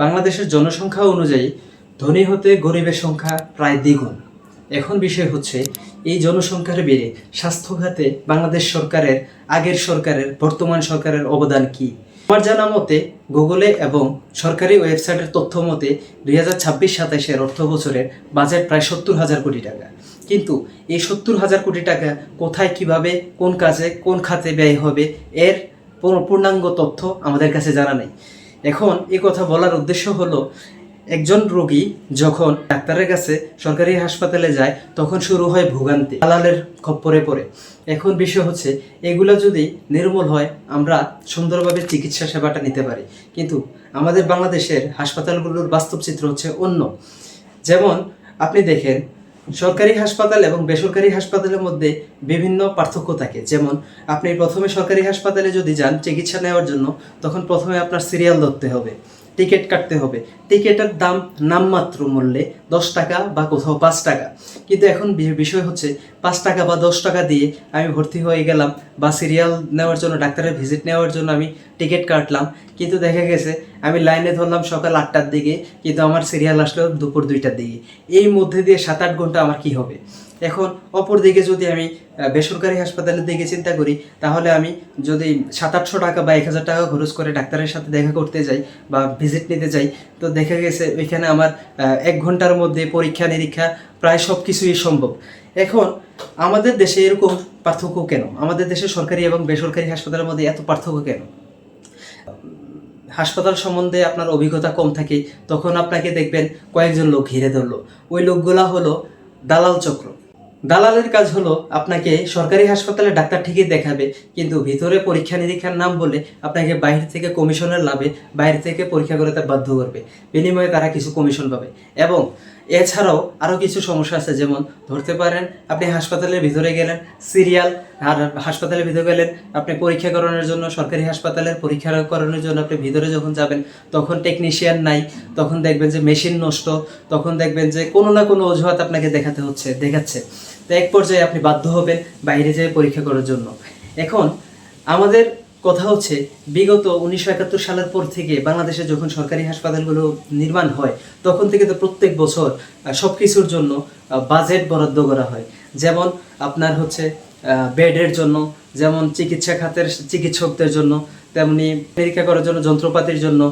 বাংলাদেশের জনসংখ্যা অনুযায়ী ধনী হতে গরিবের সংখ্যা প্রায় দ্বিগুণ। এখন বিষয় হচ্ছে এই জনসংখ্যার বেড়ে স্বাস্থ্য খাতে বাংলাদেশ সরকারের, আগের সরকারের, বর্তমান সরকারের অবদান কি? আমার জানা মতে গুগলে এবং সরকারি ওয়েবসাইটের তথ্য মতে 2026-27 অর্থ বছরের বাজেট প্রায় 70,000 কোটি টাকা। কিন্তু এই 70,000 কোটি টাকা কোথায়, কিভাবে, কোন কাজে, কোন খাতে ব্যয় হবে এর পূর্ণাঙ্গ তথ্য আমাদের কাছে জানা নেই। এখন এই কথা বলার উদ্দেশ্য হলো, একজন রোগী যখন ডাক্তারের কাছে, সরকারি হাসপাতালে যায়, তখন শুরু হয় ভোগান্তি, দালালের খপ্পরে পড়ে। এখন বিষয় হচ্ছে এগুলো যদি নির্মূল হয়, আমরা সুন্দরভাবে চিকিৎসা সেবাটা নিতে পারি। কিন্তু আমাদের বাংলাদেশের হাসপাতালগুলোর বাস্তব চিত্র হচ্ছে অন্য। যেমন আপনি দেখেন, সরকারি হাসপাতাল এবং বেসরকারি হাসপাতালের মধ্যে বিভিন্ন পার্থক্য থাকে। যেমন আপনি প্রথমে সরকারি হাসপাতালে যদি যান চিকিৎসা নেওয়ার জন্য, তখন প্রথমে আপনার সিরিয়াল ধরতে হবে, টিকিট কাটতে হবে। টিকিটের দাম নামমাত্র মূল্যে 10 টাকা বা কোথাও 5 টাকা। কিন্তু এখন বিষয় হচ্ছে 5 টাকা বা 10 টাকা দিয়ে আমি ভর্তি হয়ে গেলাম, বা সিরিয়াল নেওয়ার জন্য, ডাক্তারের ভিজিট নেওয়ার জন্য আমি টিকিট কাটলাম। কিন্তু দেখা গেছে আমি লাইনে ধরলাম সকাল 8টার দিকে, কিন্তু আমার সিরিয়াল আসলো দুপুর 2টার দিকে। এই মধ্যে দিয়ে 7-8 ঘন্টা আমার কি হবে? এখন অপর দিকে যদি আমি বেসরকারি হাসপাতালের দিকে চিন্তা করি, তাহলে আমি যদি 700-800 টাকা বা 1000 টাকা খরচ করে ডাক্তারের সাথে দেখা করতে যাই বা ভিজিট নিতে যাই, তো দেখা গেছে ওইখানে আমার 1 ঘন্টার মধ্যে পরীক্ষা নিরীক্ষা প্রায় সব কিছুই সম্ভব। এখন আমাদের দেশে এরকম পার্থক্য কেন? আমাদের দেশে সরকারি এবং বেসরকারি হাসপাতালের মধ্যে এত পার্থক্য কেন? হাসপাতাল সম্বন্ধে আপনার অভিজ্ঞতা কম থাকে, তখন আপনাকে দেখবেন কয়েকজন লোক ঘিরে ধরলো। ওই লোকগুলা হলো দালাল চক্র। দালালের কাজ হলো আপনাকে সরকারি হাসপাতালে ডাক্তার ঠিকই দেখাবে, কিন্তু ভিতরে পরীক্ষা নিরীক্ষার নাম বলে আপনাকে বাইরে থেকে কমিশনের লাভে বাইরে থেকে পরীক্ষা করাতে বাধ্য করবে। বিনিময়ে তারা কিছু কমিশন পাবে। এবং এছাড়াও আরও কিছু সমস্যা আছে। যেমন ধরতে পারেন আপনি হাসপাতালের ভিতরে গেলেন, সিরিয়াল, আর হাসপাতালের ভিতরে গেলেন আপনি পরীক্ষা করানোর জন্য, সরকারি হাসপাতালের পরীক্ষা করানোর জন্য আপনি ভিতরে যখন যাবেন, তখন টেকনিশিয়ান নাই, তখন দেখবেন যে মেশিন নষ্ট, তখন দেখবেন যে কোনো না কোনো অজুহাত আপনাকে দেখাচ্ছে। তো এক পর্যায়ে আপনি বাধ্য হবেন বাইরে যেয়ে পরীক্ষা করার জন্য। এখন আমাদের কথা হচ্ছে, বিগত 1971 সালের পর থেকে বাংলাদেশে যখন সরকারি হাসপাতালগুলো নির্মাণ হয়, তখন থেকে তো প্রত্যেক বছর সব কিছুর জন্য বাজেট বরাদ্দ করা হয়। যেমন আপনার হচ্ছে বেডের জন্য, যেমন চিকিৎসা খাতের চিকিৎসকদের জন্য, তেমনি পরীক্ষা করার জন্য যন্ত্রপাতির জন্য।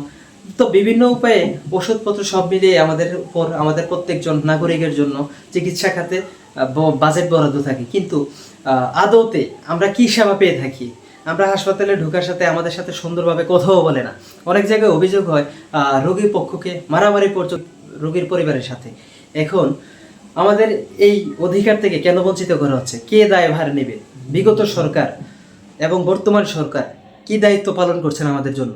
তো বিভিন্ন উপায়ে ওষুধপত্র সব মিলিয়ে আমাদের প্রত্যেকজন নাগরিকের জন্য চিকিৎসা খাতে বাজেট বরাদ্দ থাকে। কিন্তু আদৌতে আমরা কি সেবা পেয়ে থাকি? আমরা হাসপাতালে ঢোকার সাথে আমাদের সাথে সুন্দরভাবে কথাও বলে না। অনেক জায়গায় অভিযোগ হয় রোগীর পক্ষকে মারামারি পর্যন্ত রোগীর পরিবারের সাথে। এখন আমাদের এই অধিকার থেকে কেন বঞ্চিত করা হচ্ছে? কে দায়ভার নেবে? বিগত সরকার এবং বর্তমান সরকার কি দায়িত্ব পালন করছেন আমাদের জন্য?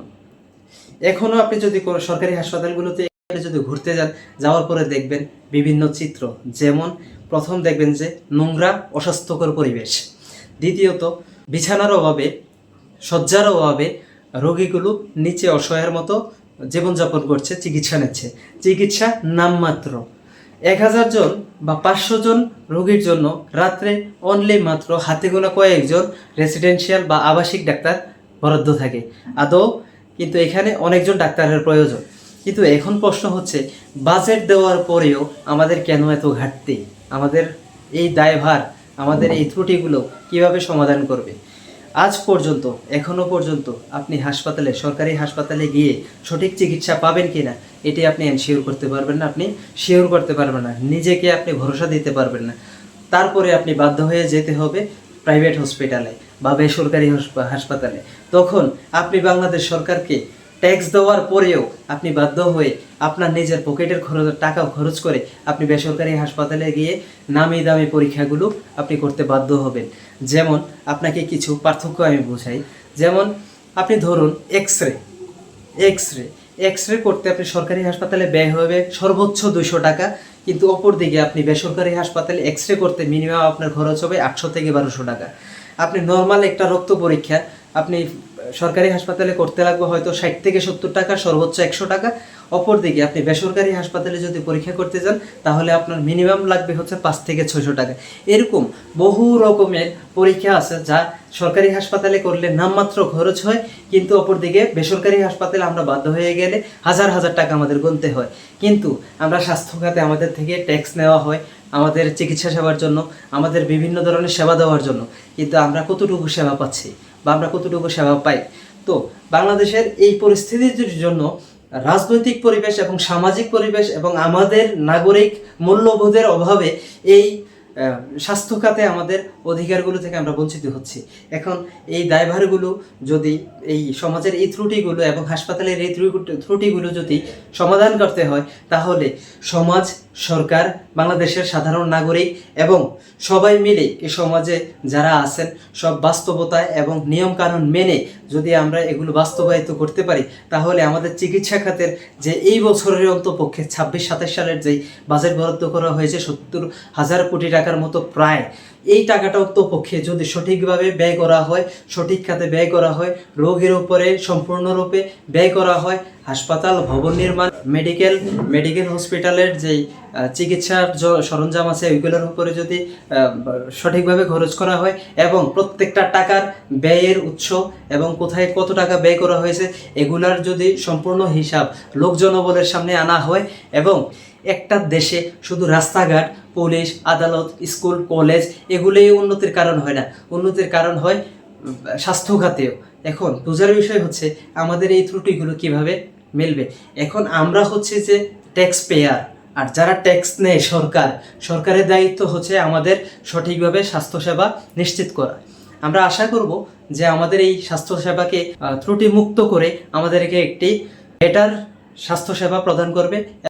এখনও আপনি যদি কোনো সরকারি হাসপাতালগুলোতে যদি ঘুরতে যান, যাওয়ার পরে দেখবেন বিভিন্ন চিত্র। যেমন প্রথম দেখবেন যে নোংরা, অস্বাস্থ্যকর পরিবেশ। দ্বিতীয়ত বিছানার অভাবে, শয্যার অভাবে রোগীগুলো নিচে অসহায়ের মতো জীবনযাপন করছে, চিকিৎসা নিচ্ছে। চিকিৎসা নামমাত্র। 1000 জন বা 500 জন রোগীর জন্য রাত্রে অনলি মাত্র হাতে গোনা কয়েকজন রেসিডেন্সিয়াল বা আবাসিক ডাক্তার বরাদ্দ থাকে আদৌ। কিন্তু এখানে অনেকজন ডাক্তারের প্রয়োজন। কিন্তু এখন প্রশ্ন হচ্ছে, বাজেট দেওয়ার পরেও আমাদের কেন এত ঘাটতি? আমাদের এই দায়ভার, আমাদের এই ত্রুটিগুলো কিভাবে সমাধান করবে? আজ পর্যন্ত, এখনো পর্যন্ত আপনি হাসপাতালে, সরকারি হাসপাতালে গিয়ে সঠিক চিকিৎসা পাবেন কিনা এটি আপনি এনশিওর করতে পারবেন না, আপনি শিওর করতে পারবেন না, নিজেকে আপনি ভরসা দিতে পারবেন না। তারপরে আপনি বাধ্য হয়ে যেতে হবে প্রাইভেট হসপিটালে বা বেসরকারি হাসপাতালে। তখন আপনি বাংলাদেশ সরকারকে ট্যাক্স দেওয়ার পরেও আপনি বাধ্য হয়ে আপনার নিজের পকেটের টাকা খরচ করে আপনি বেসরকারি হাসপাতালে গিয়ে নামি দামি পরীক্ষাগুলো আপনি করতে বাধ্য হবেন। যেমন আপনাকে কিছু পার্থক্য আমি বোঝাই। যেমন আপনি ধরুন এক্স রে করতে আপনি সরকারি হাসপাতালে ব্যয় হবে সর্বোচ্চ 200 টাকা, কিন্তু অপর দিকে আপনি বেসরকারি হাসপাতালে এক্স রে করতে মিনিমাম আপনার খরচ হবে 800 থেকে 1200 টাকা। আপনি নর্মাল একটা রক্ত পরীক্ষা আপনি সরকারি হাসপাতালে করতে লাগবে হয়তো 60 থেকে 70 টাকা, সর্বোচ্চ 100 টাকা। অপরদিকে আপনি বেসরকারি হাসপাতালে যদি পরীক্ষা করতে যান তাহলে আপনার মিনিমাম লাগবে হচ্ছে 5 থেকে 600 টাকা। এরকম বহু রকমের পরীক্ষা আছে যা সরকারি হাসপাতালে করলে নামমাত্র খরচ হয়, কিন্তু অপরদিকে বেসরকারি হাসপাতালে আমরা বাধ্য হয়ে গেলে হাজার হাজার টাকা আমাদের গুনতে হয়। কিন্তু আমরা স্বাস্থ্য খাতে আমাদের থেকে ট্যাক্স নেওয়া হয় আমাদের চিকিৎসা সেবার জন্য, আমাদের বিভিন্ন ধরনের সেবা দেওয়ার জন্য, কিন্তু আমরা কতটুকু সেবা পাচ্ছি বা আমরা কতটুকু সেবা পাই? তো বাংলাদেশের এই পরিস্থিতির জন্য রাজনৈতিক পরিবেশ এবং সামাজিক পরিবেশ এবং আমাদের নাগরিক মূল্যবোধের অভাবে এই স্বাস্থ্য খাতে আমাদের অধিকারগুলো থেকে আমরা বঞ্চিত হচ্ছি। এখন এই দায়ভারগুলো যদি এই সমাজের এই ত্রুটিগুলো এবং হাসপাতালের এই ত্রুটিগুলো যদি সমাধান করতে হয়, তাহলে সমাজ, সরকার, বাংলাদেশের সাধারণ নাগরিক এবং সবাই মিলে এই সমাজে যারা আছেন সব বাস্তবতায় এবং নিয়মকানুন মেনে যদি আমরা এগুলো বাস্তবায়িত করতে পারি, তাহলে আমাদের চিকিৎসা খাতের যে এই বছরের অন্তপক্ষে 26-27 সালের যেই বাজেট বরাদ্দ করা হয়েছে 70,000 কোটি টাকার মতো প্রায়, এই টাকাটা অন্তপক্ষে যদি সঠিকভাবে ব্যয় করা হয়, সঠিক খাতে ব্যয় করা হয়, রোগের উপরে সম্পূর্ণরূপে ব্যয় করা হয়, হাসপাতাল, ভবন নির্মাণ, মেডিকেল হসপিটালের যেই চিকিৎসার সরঞ্জাম আছে ওইগুলোর উপরে যদি সঠিকভাবে খরচ করা হয় এবং প্রত্যেকটা টাকার ব্যয়ের উৎস এবং কোথায় কত টাকা ব্যয় করা হয়েছে এগুলার যদি সম্পূর্ণ হিসাব লোক জনবলের সামনে আনা হয়, এবং একটা দেশে শুধু রাস্তাঘাট, পুলিশ, আদালত, স্কুল, কলেজ এগুলোই উন্নতির কারণ হয় না, উন্নতির কারণ হয় স্বাস্থ্য খাতেও। এখন বোঝার বিষয় হচ্ছে আমাদের এই ত্রুটিগুলো কিভাবে মিলবে। এখন আমরা হচ্ছে যে ট্যাক্স পেয়ার, আর যারা ট্যাক্স নেয় সরকারের দায়িত্ব হচ্ছে আমাদের সঠিকভাবে স্বাস্থ্যসেবা নিশ্চিত করা। আমরা আশা করব যে আমাদের এই স্বাস্থ্যসেবাকে ত্রুটি মুক্ত করে আমাদেরকে একটি বেটার স্বাস্থ্যসেবা প্রদান করবে।